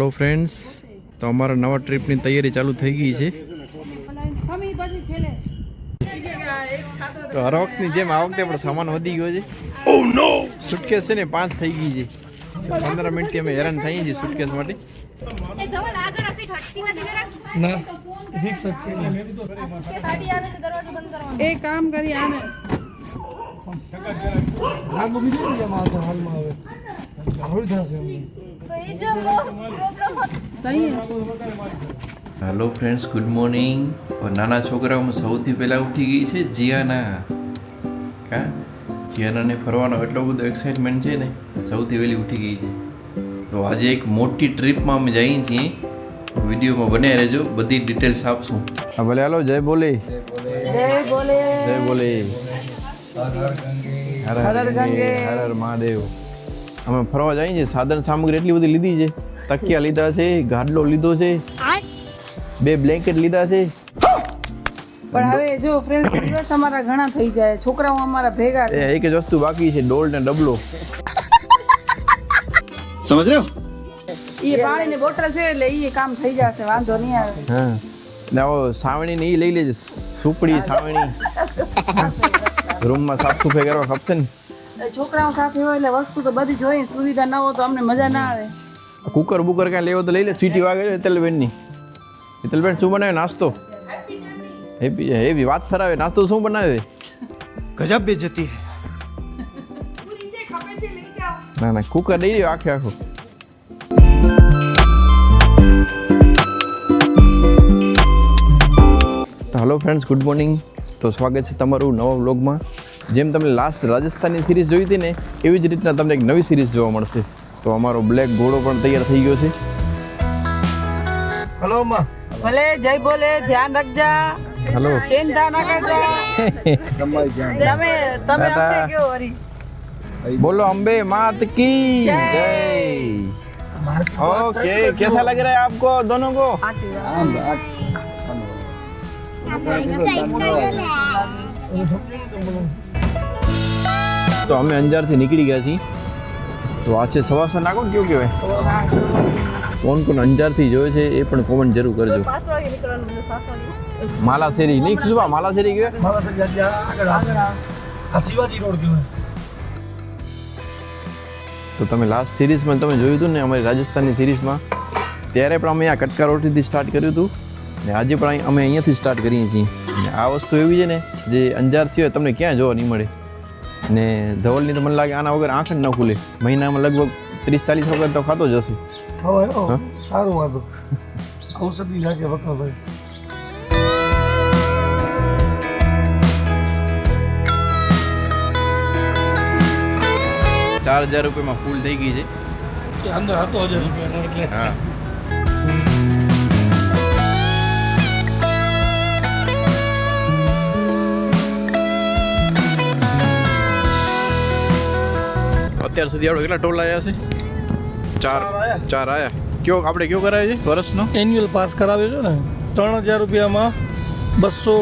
Hello friends, તો અમારા નવા ટ્રીપની તૈયારી ચાલુ થઈ ગઈ છે. તો હર વખતની જેમ આ વખતે પણ સામાન વધી ગયો છે. ઓહ નો! સુટકેસ છે ને 5 થઈ ગઈ છે. 15 મિનિટથી અમે હેરાન થઈએ છીએ સુટકેસ માટે. ના ફિક્સ જ છે. એ કામ કરી આને હાલમાં બીજું જમા આવતો હાલમાં હવે હવે થશે હેલો ફ્રેન્ડ્સ, ગુડ મોર્નિંગ. નાના છોકરાઓમાં સૌથી પહેલાં ઉઠી ગઈ છે જીયાના. જીયાનાને ફરવાનો એટલો બધો એક્સાઇટમેન્ટ છે ને, સૌથી વહેલી ઉઠી ગઈ છે. તો આજે એક મોટી ટ્રીપમાં અમે જઈએ છીએ. વિડીયોમાં બને રહેજો, બધી ડિટેલ્સ આપશું. હા ભલે, હાલો. જય બોલે, જય બોલે, જય બોલે. હર હર ગંગે, હર હર મહાદેવ. અમે ફરવા જઈએ છીએ. સાધન સામગ્રી એટલી બધી લીધી છે. તકિયા લીધા છે, ગાડલો લીધો છે, 2 બ્લેન્કેટ લીધા છે. પણ હવે જો ફ્રેન્ડ્સ, દિવસ અમારા ઘણા થઈ જાય, છોકરાઓ અમારા ભેગા છે. એક જ વસ્તુ બાકી છે, ડોલ ને ડબલો. સમજ રહ્યો? એ પાણીની બોટલ છે એટલે એ કામ થઈ જશે, વાંધો નહીં આવે. હા, ને આવો સાવણી ને એ લઈ લેજે. સુપડી સાવણી રૂમમાં સાફ સફાઈ કરવા ખપશે ને. છોકરાઓ સાથે હોય એટલે વસ્તુ તો બધી જોઈએ. સુવિધા ના હોય તો અમને મજા ના આવે. કુકર બુકર કાંઈ લેવો તો લઈ લે. સીટી વાગે છે હેતલબેનની. હેતલબેન શું બનાવે નાસ્તો? હેપી વાત ફરાવે. નાસ્તો શું બનાવે? ગજબ બેજતી. ના ના, કુકર લઈ રહ્યો આખે આખું. તો હેલો ફ્રેન્ડ્સ, ગુડ મોર્નિંગ. તો સ્વાગત છે તમારું નવા વ્લોગમાં. જેમ તમે લાસ્ટ રાજસ્થાનની સિરીઝ જોઈ હતી ને, એવી જ રીતના તમને એક નવી સિરીઝ જોવા મળશે. તો અમારો બ્લેક ઘોડો પણ તૈયાર થઈ ગયો છે. હલો અમ્મા. ભલે, જય બોલે, ધ્યાન રાખજા. હલો. ચિંતા ના કરજા. તમે અમને કેવો હરી? बोलो अम्बे मात की जय. ओके, कैसा लग रहा है आपको दोनों को? तो અમે અંજારથી નીકળી ગયા છીએ. તો આ છે સવાસા નાકો કેવું કહેવાય. કોણ કોણ અંજારથી જોવે છે એ પણ કોમેન્ટ જરૂર કરજો. માલાશેરી નહીં ખુશબા, માલાશેરી કહેવાય. મારા આગળ આ શિવાજી રોડ કહેવાય. તો તમે લાસ્ટ સિરીઝમાં તમે જોયું હતું ને, અમારી રાજસ્થાનની સિરીઝમાં, ત્યારે પણ અમે આ કટકા રોટીથી સ્ટાર્ટ કર્યું હતું ને આજે પણ અમે અહીંયાથી સ્ટાર્ટ કરીએ છીએ. ને આ વસ્તુ એવી છે ને, જે અંજાર સિવાય તમને ક્યાં જોવા નહીં મળે. ને ધવલની તો મને લાગે આના વગર આંખ જ ન ખુલે. મહિનામાં લગભગ 30-40 વખત તો ખાતો જ હશે. સારું વાંધો ઔષધિ લાગે વખત ભાઈ. 4000 રૂપિયામાં ફૂલ થઈ ગઈ છે. અંદર હતો 1000 રૂપિયાનો એટલે. હા, અત્યાર સુધી આપણે કેટલા ટોલ આવ્યા છે? 4 આવ્યા. કયો આપણે કયો કરાવ્યો છે વર્ષનો? એન્યુઅલ પાસ કરાવ્યો છે ને, 3000 રૂપિયામાં 200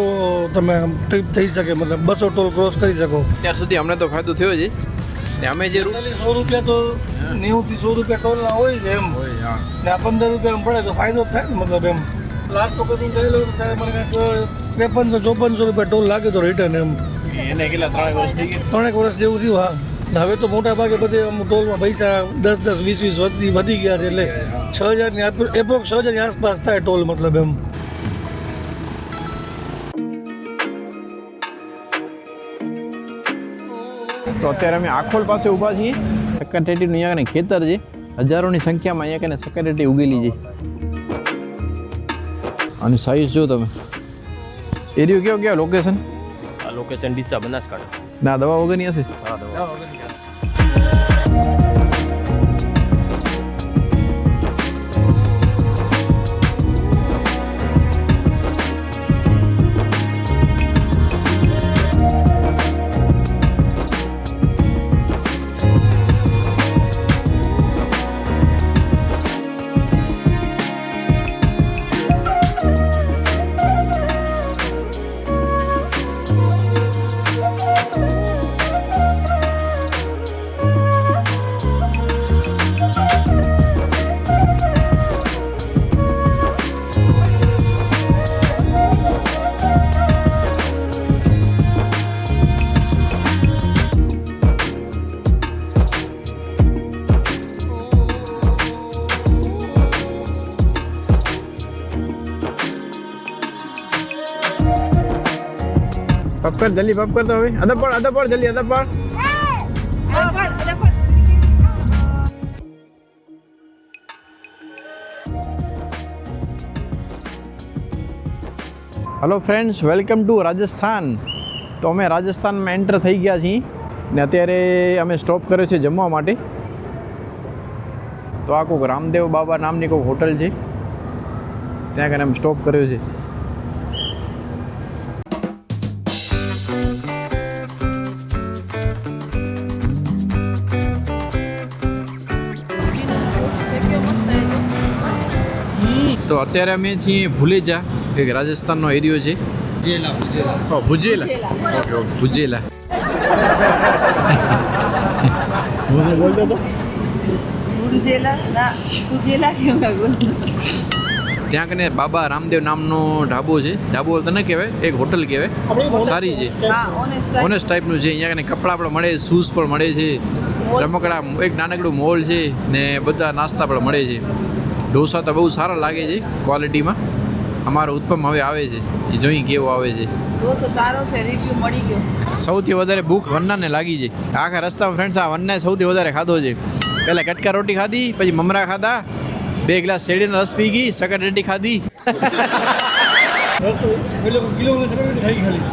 તમે ટ્રીપ થઈ શકે, મતલબ 200 ટોલ ક્રોસ કરી શકો. અત્યાર સુધી અમને તો ફાયદો થયો છે. ને અમે જે 100 રૂપિયા તો 90 થી 100 રૂપિયા ટોલના હોય છે એમ. ને આ 15 રૂપિયા પડે તો ફાયદો થાય ને, મતલબ એમ. લાસ્ટ વખત હું ગયેલો ત્યારે મને કંઈક 5300-5400 રૂપિયા ટોલ લાગ્યો તો રિટર્ન એમ. એને કેટલા 3 વર્ષ થઈ ગયા? 3 વર્ષ જેવું થયું. હા, હવે તો મોટા ભાગે બધે ટોલમાં પૈસા 10-20 વધી ગયા છે, એટલે 6000ની એપ્રોક્સ 6000ની આસપાસ થાય ટોલ, મતલબ એમ. તો અત્યારે અમે આખોલ પાસે ઊભા છીએ. સક્કરટેટીનું અહીંયા કને ખેતર છે. હજારોની સંખ્યામાં અહીંયા કને સક્કરટેટી ઉગેલી છે. અને સાઈઝ જો તમે. એરિયો કેવો કેવો લોકેશન? આ લોકેશન ડીસા બનાસકાંઠા. ના, દવા વગરની હશે. હા, દવા વગરની. પપ કર જલ્દી પપ કર તો હવે અદબ પડ જલ્દી અદબ પડ hello friends welcome to Rajasthan. તો અમે રાજસ્થાનમાં એન્ટર થઈ ગયા છીએ ને અત્યારે અમે સ્ટોપ કર્યો છે જમવા માટે. તો આ કોઈક રામદેવ બાબા નામની કોઈક હોટલ છે, ત્યાં કને અમે સ્ટોપ કર્યો છે. તો અત્યારે અમે છીએ ભુલેજા, એક રાજસ્થાનનો એરિયો છે. ભુજેલા ઓકે ઓકે ભુજેલા. હું શું બોલતો હતો? ત્યાં કને બાબા રામદેવ નામનો ઢાબો છે. ઢાબો તને કહેવાય, એક હોટલ કહેવાય, સારી છે, ઓનેસ્ટ ટાઈપનું છે. અહીંયા કને કપડાં પણ મળે, શૂઝ પણ મળે છે, રમકડા, એક નાનકડું મોલ છે ને બધા નાસ્તા પણ મળે છે. ઢોસા તો બહુ સારા લાગે છે ક્વોલિટીમાં. અમારો ઉત્પમ હવે આવે છે, એ જોઈ કેવો આવે છે. સારો છે, રિવ્યુ મળી ગયો. સૌથી વધારે ભૂખ વન્નાને લાગી છે આખા રસ્તામાં. ફ્રેન્ડ્સ, આ વન્નાએ સૌથી વધારે ખાધો છે. પહેલાં કટકા રોટી ખાધી, પછી મમરા ખાધા, 2 ગ્લાસ શેરડીનો રસ પી ગઈ, સકરટેટી ખાધી.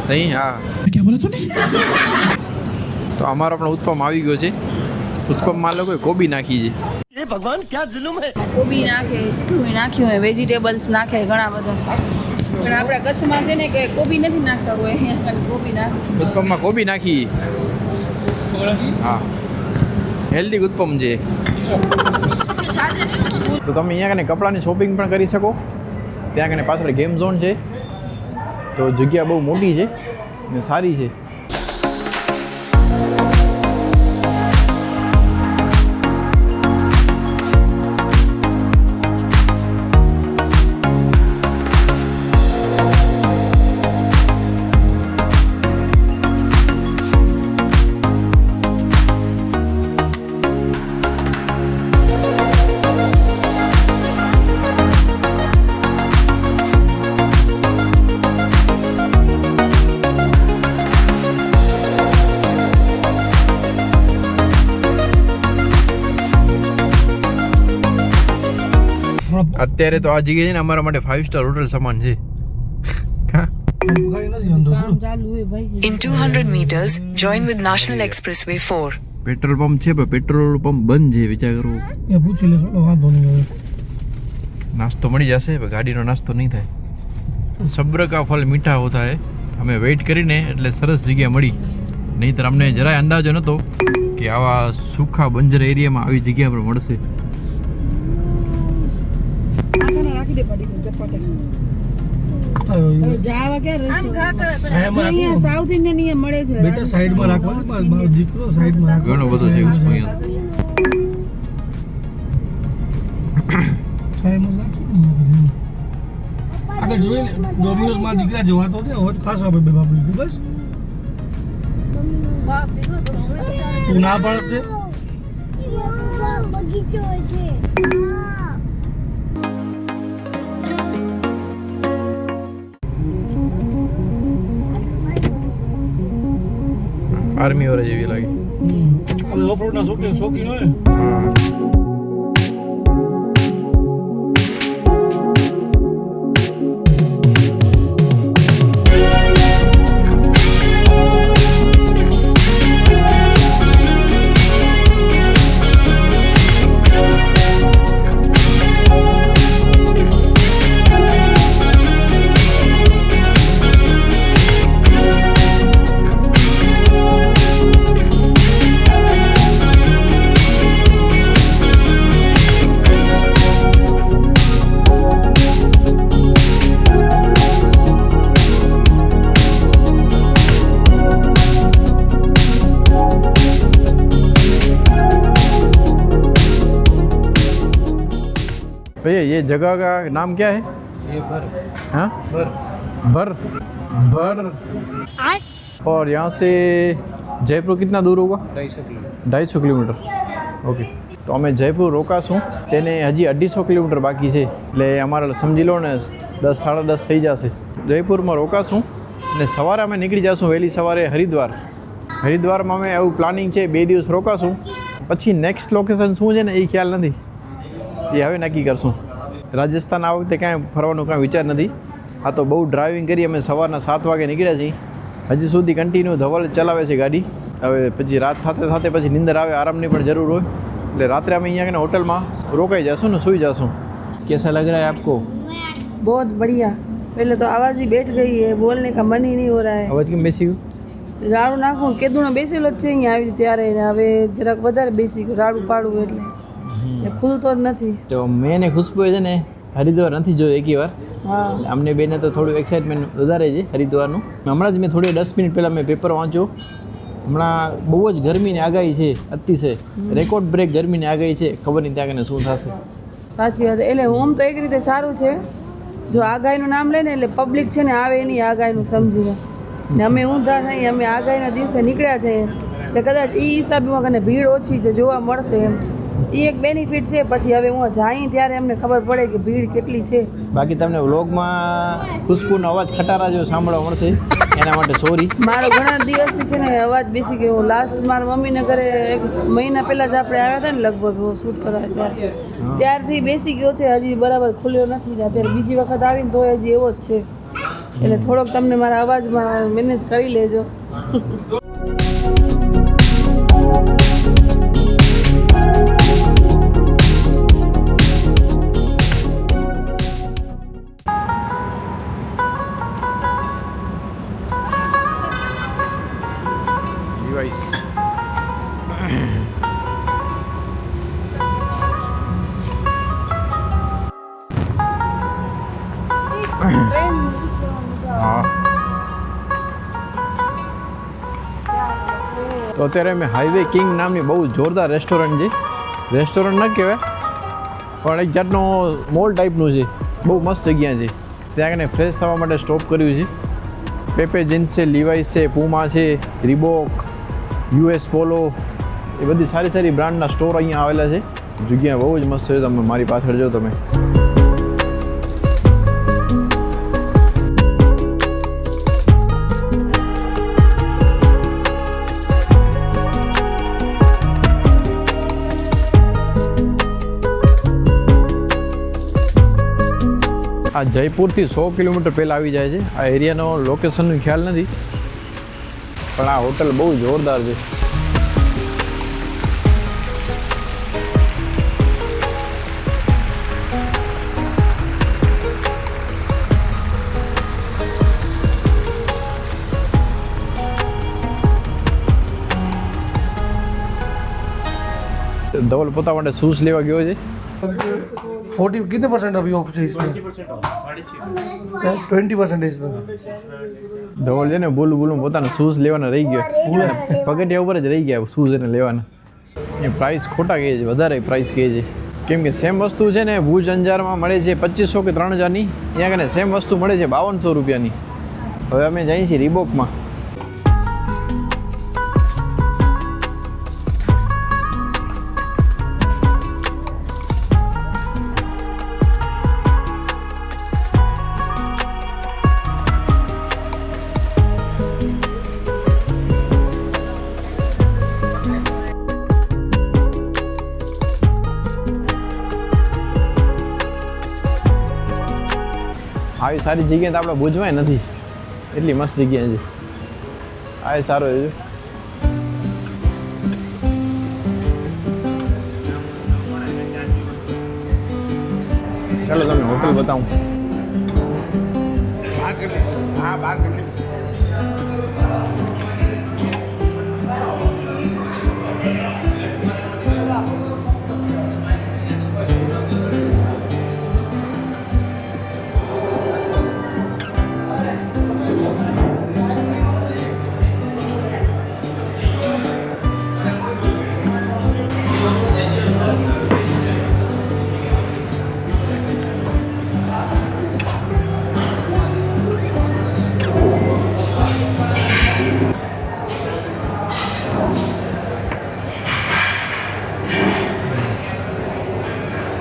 તઈ હા તો અમારો પણ ઉત્પમ આવી ગયો છે. ઉત્પમમાં લોકોએ કોબી નાખી છે. ये भगवान क्या जुल्म है. કોબી નાખે, કેટલું નાખ્યું હોય, વેજીટેબલ્સ નાખે ઘણા બધા. પણ આપણા કચ્છમાં છે ને કે કોબી નથી નાખતા હોય, અહીંયા પણ કોબી નાખે. ઉત્પમમાં કોબી નાખી. હા, હેલ્ધી ઉત્પમ છે. તો તમે અહીંયા કને કપડાની શોપિંગ પણ કરી શકો. ત્યાં કને પાછળ ગેમ ઝોન છે, તો જગ્યા બહુ મોટી છે ને સારી છે. અત્યારે તો આ જગ્યા છે ને અમારા માટે 5 સ્ટાર હોટલ સમાન છે. In 200 meters, join with National Expressway 4. Petrol pump છે પણ પેટ્રોલ પંપ બંધ છે. વિચાર કરો. પૂછી લેશો તો વાંધો નહીં હવે. નાસ્તો મળી જશે પણ ગાડીનો નાસ્તો નહીં થાય. સબ્ર કા ફલ મીઠા હોતા હે. અમે વેઇટ કરીને એટલે સરસ જગ્યા મળી. નહીંતર અમને જરાય અંદાજો નહોતો કે આવા સૂખા બંજર એરિયામાં આવી જગ્યા પર મળશે. સાઉથ ઇન્ડિયન અહીંયા મળે છે. બેટા સાઈડમાં રાખો, મારો દીકરો સાઈડમાં રાખો. ઘણો બધો છે અહીંયા. સાઈડમાં રાખી આગળ જોઈ લે. ડોમિનોઝમાં દીકરા જવાતો દે, હવે ખાસ આપણે બે બાપ લીધું બસ. તું ના પાડે બગીચો છે. આર્મી વાળા જેવી લાગે. હવે ઓફરોડના શોખીન હોય ને. भैया ये जगह का नाम क्या है? ये भर हाँ भर भर भर और यहाँ से जयपुर कितना दूर होगा? 250 કિલોમીટર. ઓકે, તો અમે જયપુર રોકાશું. તેને હજી 250 કિલોમીટર બાકી છે, એટલે અમારે સમજી લો ને 10 સાડા 10 થઈ જશે. જયપુરમાં રોકાશું અને સવારે અમે નીકળી જઈશું વહેલી સવારે હરિદ્વાર. હરિદ્વારમાં અમે એવું પ્લાનિંગ છે 2 દિવસ રોકાશું. પછી નેક્સ્ટ લોકેશન શું છે ને એ ખ્યાલ નથી, એ હવે નક્કી કરશું. રાજસ્થાન આ વખતે કાંઈ ફરવાનું કાંઈ વિચાર નથી. આ તો બહુ ડ્રાઇવિંગ કરી અમે સવારના 7 વાગે નીકળ્યા છીએ. હજી સુધી કન્ટિન્યુ ધવલ ચલાવે છે ગાડી. હવે પછી રાત થતે પછી નીંદર આવે, આરામની પણ જરૂર હોય, એટલે રાત્રે અમે અહીંયા કને હોટલમાં રોકાઈ જશું ને સૂઈ જશું. कैसा लग रहा है आपको? बहुत बढ़िया. पहले तो आवाज़ ही बैठ गई है, बोलने का मन ही नहीं हो रहा है. અવાજ કેમ બેસી ગયું? રાડું નાખું કેદુનો બેસેલો જ છે અહીંયા આવી ત્યારે, ને હવે જરાક વધારે બેસી ગયું રાડું પાડું એટલે ખુલતો જ નથી. તો મેં ને ખુશ્બુએ છે ને હરિદ્વાર નથી જોયું એકી વાર. હા, અમને બેને તો થોડું એક્સાઇટમેન્ટ વધારે છે હરિદ્વારનું. હમણાં જ મેં થોડી 10 મિનિટ પહેલાં મેં પેપર વાંચ્યું. હમણાં બહુ જ ગરમીની આગાહી છે, અતિશય રેકોર્ડ બ્રેક ગરમીની આગાહી છે. ખબર નહીં ત્યાં કને શું થશે. સાચી વાત. એટલે ઓમ તો એક રીતે સારું છે, જો આગાહીનું નામ લે ને એટલે પબ્લિક છે ને આવે એની આગાહીનું સમજીને. ને અમે ઊંધા થઈ, અમે આગાહીના દિવસે નીકળ્યા છે એટલે કદાચ એ હિસાબમાં કને ભીડ ઓછી છે જોવા મળશે એમ. એ એક બેનિફિટ છે. પછી હવે હું જાય ત્યારે અમને ખબર પડે કે ભીડ કેટલી છે. બાકી તમને વ્લોગમાં ખુશ્બુનો અવાજ ખટારા જેવો સાંભળવા મળશે, એના માટે સોરી. મારો ઘણા દિવસથી છે ને અવાજ બેસી ગયો. લાસ્ટ મારા મમ્મીને ઘરે 1 મહિના પહેલાં જ આપણે આવ્યા હતા ને લગભગ શૂટ કરવા છે, ત્યારથી બેસી ગયો છે. હજી બરાબર ખુલ્યો નથી. અત્યારે બીજી વખત આવીને તો હજી એવો જ છે. એટલે થોડોક તમને મારા અવાજમાં મેનેજ કરી લેજો. તો અત્યારે અમે હાઈવે કિંગ નામની બહુ જોરદાર રેસ્ટોરન્ટ છે. રેસ્ટોરન્ટ ન કહેવાય પણ એક જાતનો મોલ ટાઈપનું છે. બહુ મસ્ત જગ્યા છે. ત્યાં કને ફ્રેશ થવા માટે સ્ટોપ કર્યું છે. પેપે જીન્સ છે, લીવાઇસ છે, પૂમા છે, રીબોક, US પોલો, એ બધી સારી સારી બ્રાન્ડના સ્ટોર અહીંયા આવેલા છે. જગ્યા બહુ જ મસ્ત છે. તમે મારી પાછળ જો તમે. આ જયપુરથી 100 કિલોમીટર પહેલાં આવી જાય છે. આ એરિયાનો લોકેશનનો ખ્યાલ નથી, પણ આ હોટલ બહુ જોરદાર છે. ધવલ પોતા માટે શૂઝ લેવા ગયો છે. 40 कितने % अभी ऑफ है इसमें? 20% है इसमें. ધવલ છે ને બોલું પોતાના શૂઝ લેવાના રહી ગયો. પગથિયા ઉપર જ રહી ગયા શૂઝ એને લેવાના. એ પ્રાઇસ ખોટા કહે છે, વધારે પ્રાઇસ કહે છે. કેમ કે સેમ વસ્તુ છે ને ભુજ અંજારમાં મળે છે 2500 કે 3000ની, અહીંયા કને સેમ વસ્તુ મળે છે 5200 રૂપિયાની. હવે અમે જઈએ છીએ રીબોકમાં. આવી સારી જગ્યા તો આપણે ભુજમાં નથી, એટલી મસ્ત જગ્યા છે. આ સારો છે. ચાલો તમને હોટલ બતાવું.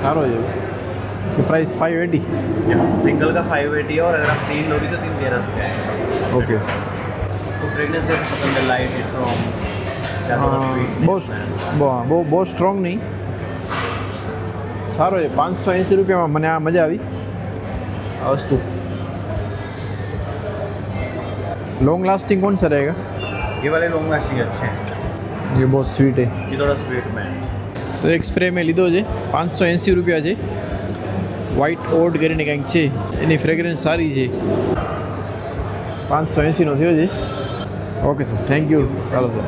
સારો છે. प्राइस 580. सिंगल का 580 और अगर आप 3 लोगे तो 313 का है। ओके. तो फ्रेगनेंस कैसे पसंद है? लाइट, स्ट्रॉन्ग या थोड़ा स्वीट? બહુ સ્ટ્રોંગ નહીં, સારો છે. 580 રૂપિયામાં મને આ મજા આવી આ વસ્તુ. लॉन्ग लास्टिंग कौन सा रहेगा? ये वाले लॉन्ग लास्टिंग अच्छे हैं, ये बहुत स्वीट है. ये थोड़ा स्वीट में है। તો એક સ્પ્રે મેં લીધો છે, 580 રૂપિયા છે. વ્હાઇટ ઓડ કરીને કંઈક છે, એની ફ્રેગ્રન્સ સારી છે. 580નો થયો છે. Okay sir, thank you. ચાલો સર.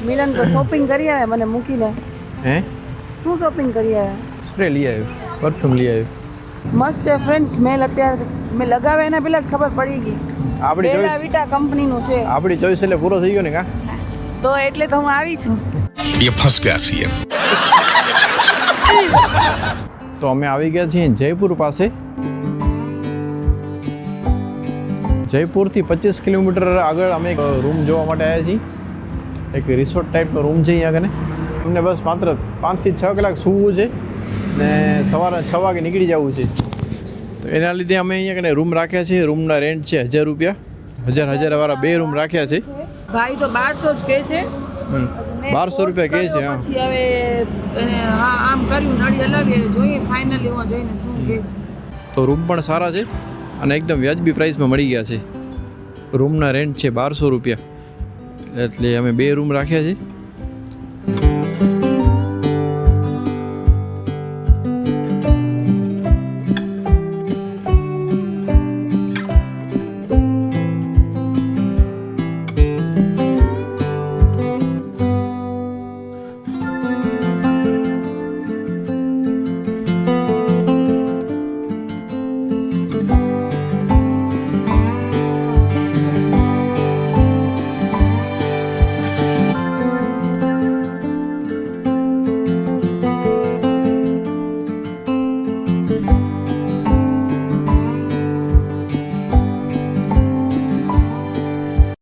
મિલન તો શોપિંગ કરી આવે મને મૂકીને. હે શું શોપિંગ કરી આવે? સ્પ્રે લઈ આવ્યો, પરફ્યુમ લઈ આવ્યો. મસ્ત છે ફ્રેન્ડ, સ્મેલ અત્યારે મેં લગાવે એના પહેલાં જ ખબર પડી ગઈ. આપણી બેલા ચોઈસ, વિટા કંપનીનું છે, આપણી ચોઈસ એટલે પૂરો થઈ ગયો ને કા. તો એટલે તો હું આવી છું. ये फंस गया सीएम. તો અમે આવી ગયા છીએ જયપુર પાસે. જયપુરથી 25 કિલોમીટર આગળ અમે એક રૂમ જોવા માટે આવ્યા છીએ. એક રિસોર્ટ ટાઈપનો રૂમ છે અહીંયા કને. અમને બસ માત્ર 5 થી 6 કલાક સૂવું છે ને સવારે 6 વાગે નીકળી જવું છે. તો એના લીધે અમે અહીંયા કને રૂમ રાખ્યા છે. રૂમના રેન્ટ છે 1000 રૂપિયા. 1000 વાળા 2 રૂમ રાખ્યા છે. ભાઈ તો 1200 જ કહે છે. 1200 રૂપિયા કહે છે. હા, પછી હવે એને હા આમ કર્યું, નળી હલાવીએ, જોઈએ ફાઇનલી હું જઈને શું કહે છે. તો રૂમ પણ સારા છે અને એકદમ વ્યાજબી પ્રાઇસમાં મળી ગયા છે. રૂમના રેન્ટ છે 1200 રૂપિયા. એટલે અમે 2 રૂમ રાખ્યા છે.